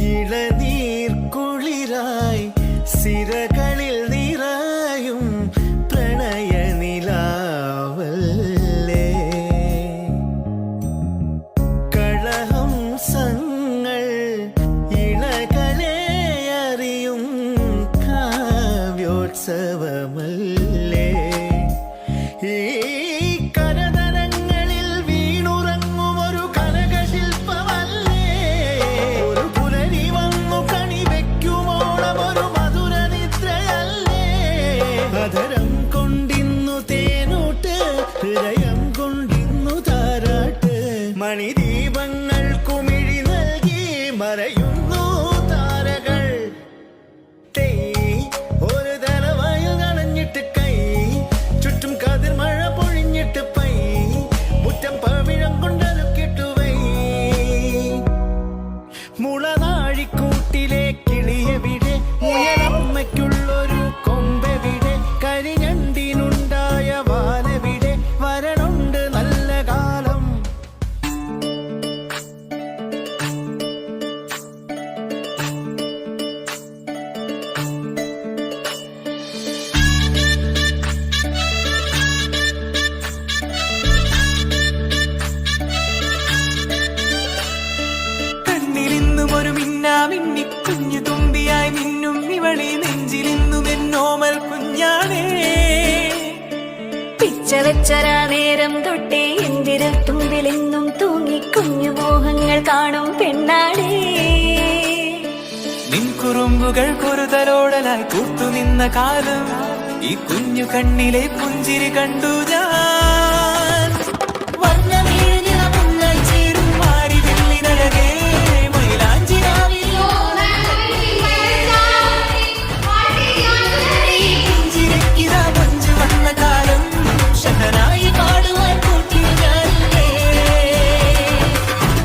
ഇളനീർ കുളിരായി സിരകളിൽ നിറയും പ്രണയ നിലാവല്ലേ കളഹംസങ്ങൾ ഇണകളെ അറിയും കാവ്യോത്സവമല്ലേ ഈ കരതരങ്ങളിൽ വീണുറങ്ങും ഒരു കനകശില്പമല്ലേ ഒരു പുലരി വന്നു കണി വെക്കുമോളം ഒരു മധുര നിദ്രയല്ലേ അധരം കൊണ്ടിന്നു തേനൂട്ട് ഹൃദയം കൊണ്ടിന്നു താരാട്ട് മണിദീപങ്ങൾക്കു മിഴി നൽകി മറയുന്നു താരകൾ ഒരു തലവായു നനഞ്ഞിട്ട് കൈ ചുറ്റും കതിർമഴ പൊഴിഞ്ഞിട്ട് പൈ മുറ്റം പവിഴം കൊണ്ടൊരുക്കിട്ടു വൈ മുളനാഴിക്കൂട്ടിലെ കിളിയെവിടെ മുയലമ്മയ്ക്കുള്ളൊരു കൊമ്പെവിടെ കരിഞ്ഞണ്ടിനുണ്ടായ വാലെവിടെ വരണുണ്ട് നല്ല കാലം കണ്ണിലിന്നും ഒരു മിന്നാമിന്നി കുഞ്ഞു തുമ്പിയായി മിന്നും ഇവളി നെഞ്ചിലിന്നും എന്നോമൽ കുഞ്ഞാണേ പിച്ച വെച്ചരാ നേരം തൊട്ടേ എന്തിരൽ തുമ്പിലെന്നും തൂങ്ങി കുഞ്ഞു മോഹങ്ങൾ കാണും പെണ്ണാടേ നിൻ കുറുമ്പുകൾ കുറുതലോടലായി കൂട്ടുനിന്ന കാലം ഈ കുഞ്ഞു കണ്ണിലെ പുഞ്ചിരി കണ്ടു ഞാൻ വർണ്ണമേനിളമുള്ളായി ചേരും മാരി വെള്ളിനഴകേ മൈലാഞ്ചി പുഞ്ചിരിക്കിതാ പഞ്ചു വന്ന കാലം ഷഹനായി പാടുവാൻ കൂട്ടി ഞാനേ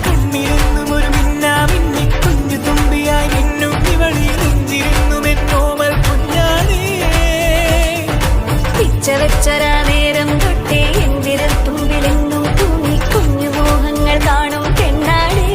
കണ്ണിലെന്നും ഒരു മിന്നാമിന്നി കുഞ്ഞു തുമ്പിയായി മിന്നും ഇവളി നെഞ്ചിരുന്നും എന്നോമൽ കുഞ്ഞാണേ പിച്ച വെച്ചരാ നേരം തൊട്ടേ എന്തിരൽ തുമ്പിലെന്നും തൂങ്ങി കുഞ്ഞു മോഹങ്ങൾ കാണും പെണ്ണാടേ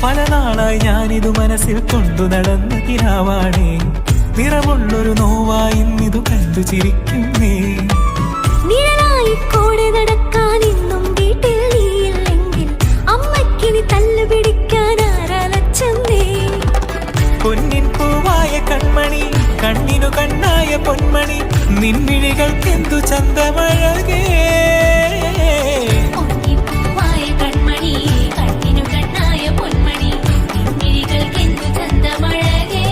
പല നാളായി ഞാനിതു മനസ്സിൽ കൊണ്ടു നടന്ന കിനാവാണേ നിറമുള്ളൊരു നോവായി ഇന്നിതു കണ്ടു ചിരിക്കുന്നേ നിഴലായി കൂടെ നടക്കാൻ ഇന്നും വീട്ടിൽ നീയില്ലെങ്കിൽ അമ്മയ്ക്കിനി തല്ലു പിടിക്കാൻ ആരാലച്ചെന്നേ പൊന്നിൻ പൂവായ കൺമണി കണ്ണിനു കണ്ണായ പൊന്മണി നിൻമിഴികൾക്കെന്തു ചന്തമഴകേ പൂവായ കൺമണി കണ്ണിനു കണ്ണായ പൊന്മണി നിൻമിഴികൾക്കെന്തു ചന്തമഴകേ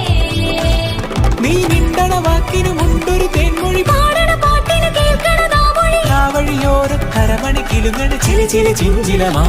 നീ മിണ്ടണ വാക്കിനു മുണ്ടൊരു തേൻമൊഴി പാടണ പാട്ടിനു കേൾക്കണ നാമൊഴി ആ വഴിയോര കരമണി കിലുങ്ങണ ചില ചില ചിഞ്ചിലമാ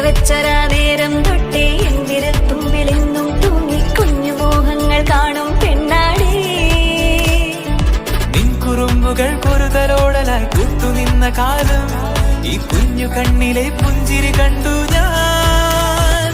വെച്ചരാ നേരം തൊട്ടേ എന്തിരൽ തുമ്പിലെന്നും തൂങ്ങി കുഞ്ഞു മോഹങ്ങൾ കാണും പെണ്ണാടേ നിൻ കുറുമ്പുകൾ കുറുതലോടലായി കൂട്ടുനിന്ന കാലം ഈ കുഞ്ഞു കണ്ണിലെ പുഞ്ചിരി കണ്ടു ഞാൻ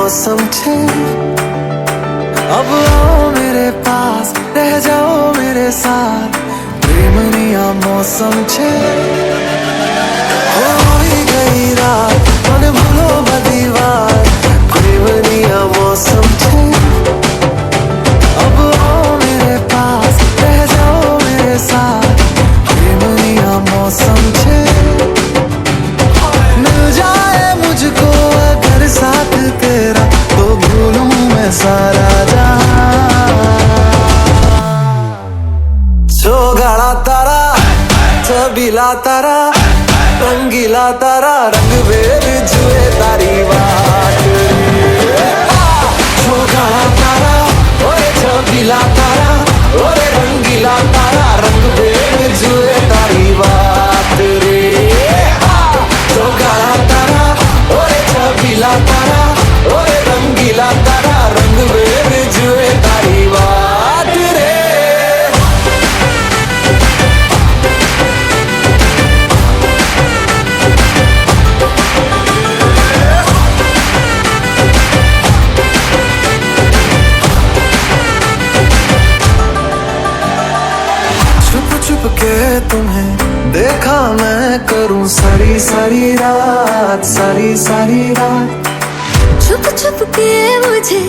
मौसम छे अब आओ मेरे पास रह जाओ मेरे साथ प्रेमनिया मौसम छे होई गई रात मन भूलो बदी बात प्रेमनिया मौसम छे अब आओ मेरे पास रह जाओ मेरे साथ प्रेमनिया मौसम छे मिल जाए मुझको अगर साथ तेरा तो भूलूं मैं सारा जहां छोगाड़ा तारा छबीला तारा रंगीला तारा रंग बेर जुए तारी बात छोगाड़ा तारा ओरे छबीला तारा ओरे रंगीला तारा रंग बेर जुए तारी बात रे छोगाड़ा तारा ओरे छबीला तारा ओरे रंगीला तारा रंग बेर जुए तारी बात रे छुप छुप के तुम्हें देखा मैं करूं सारी सारी रात सारी सारी रात छुप छुप के मुझे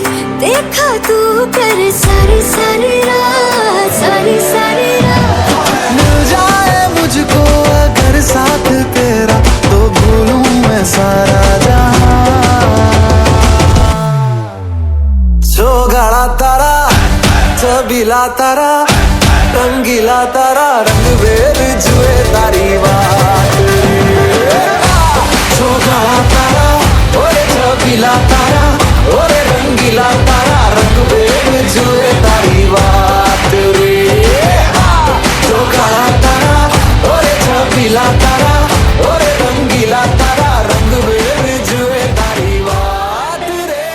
देखा तू कर सारी सारी रात सारी सारी रात मिल जाए मुझको अगर साथ तेरा तो भूलूं मैं सारा जहां छोगाड़ा तारा छबीला तारा रंगीला तारा रंग बेर जुए तारी बात छोगाड़ा तारा ओरे छबीला तारा ओरे रंगीला तारा रंग बेर जुए तारी बात रे छोगाड़ा तारा ओरे छबीला तारा ओरे रंगीला तारा रंग बेर जुए तारी बात रे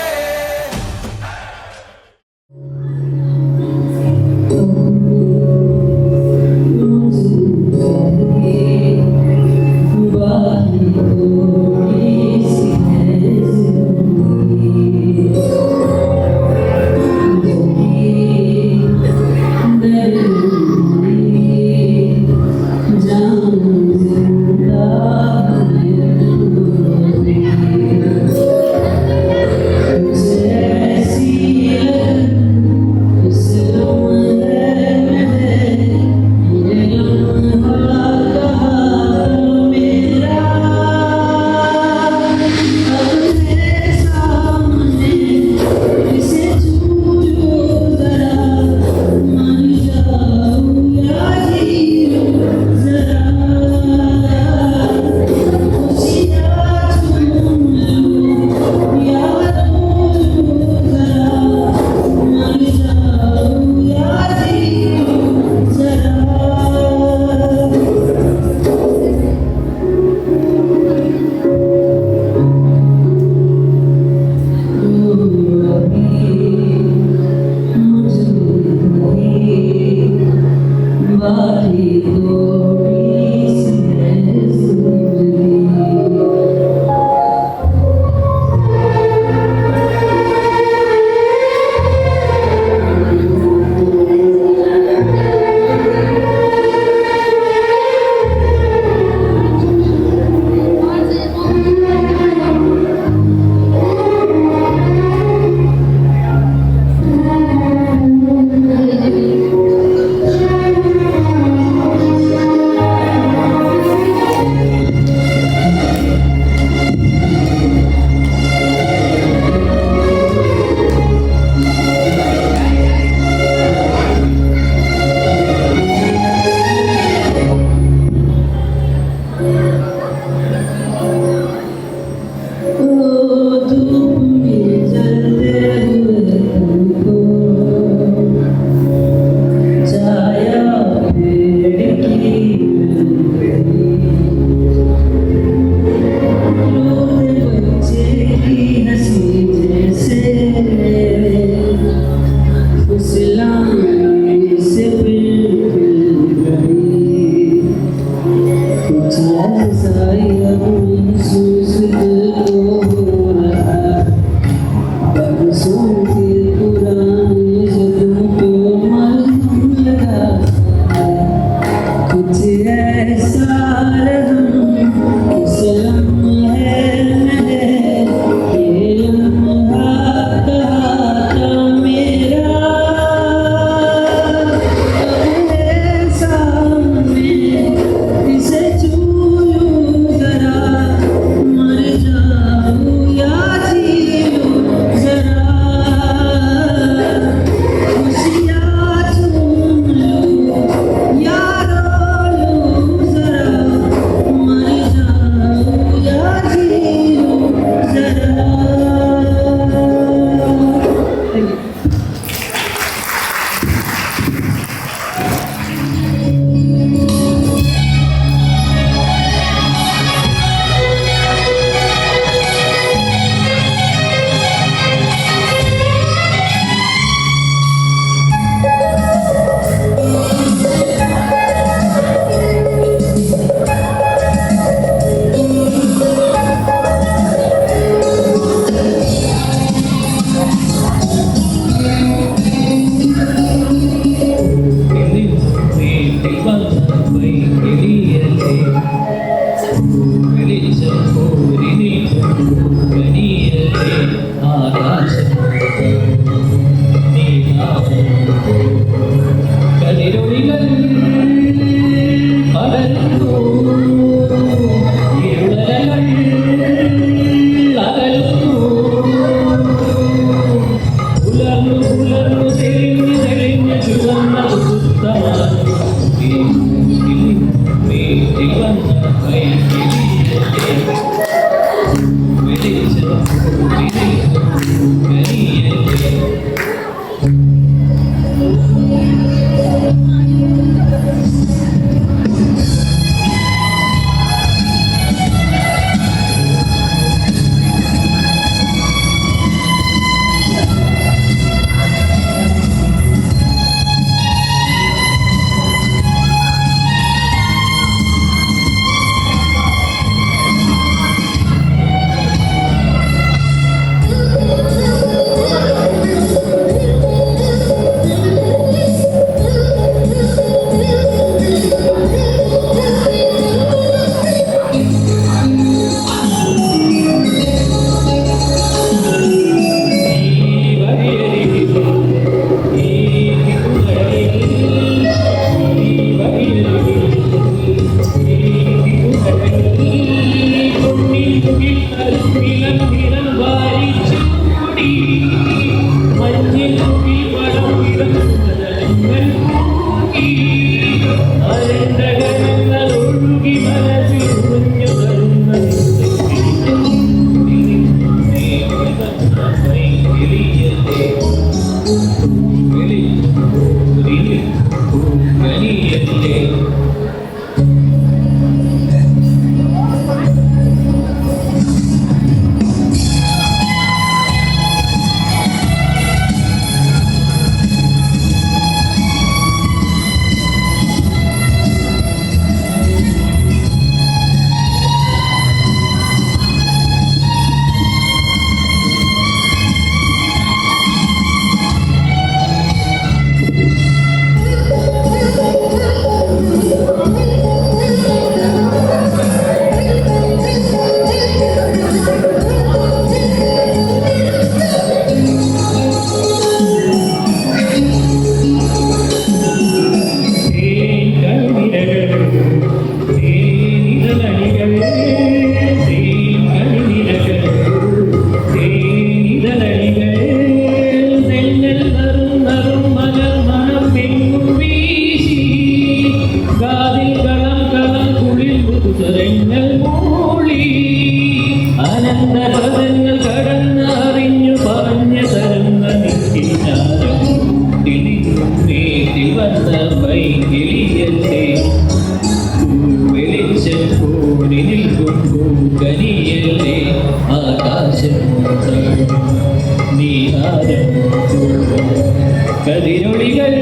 കതിരൊളികൾ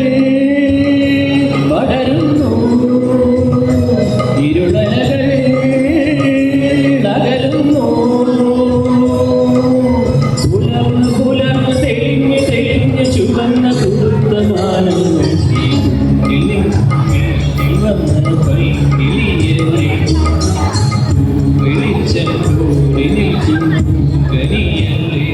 പടരുന്നു ഇരുളകൾ അകലുന്നു പുലർന്നു പുലർന്നു തെളിഞ്ഞ് തെളിഞ്ഞ് ചുവന്ന കുറുത്ത ഗാനങ്ങൾ വന്ന പൈകിളിയല്ലേ വെളിച്ചം കൂടി നിൽക്കും കനിയല്ലേ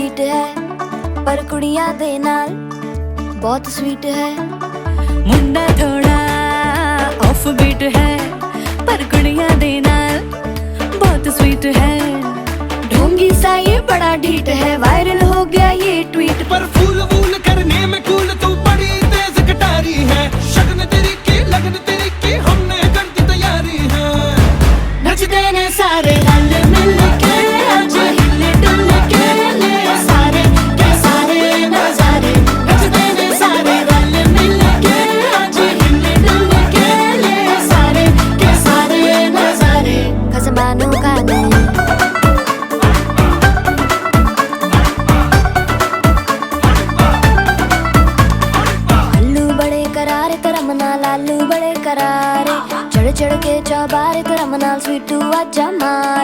बीट है पर कुड़ियां दे नाल बहुत स्वीट है मुंडा थोड़ा ऑफ बीट है पर कुड़ियां दे नाल बहुत स्वीट है ढोंगी सा ये बड़ा ढीठ है वायरल हो गया ये ट्वीट पर फूल वूल करने में कूल तू बड़ी तेज कटारी है शगन तेरी की लगन तेरी की हमने कर दी तैयारी है नचते ने सारे रल मिल के आज हिले डुल के ले सारे के सारे नजारे नचते ने सारे रल मिल के आज हिले डुल के ले सारे के सारे नजारे खसमानों का नहीं लालू बड़े करारे चढ़ चढ़ के चौबारे तेरा मनाल स्वीटू आजा मार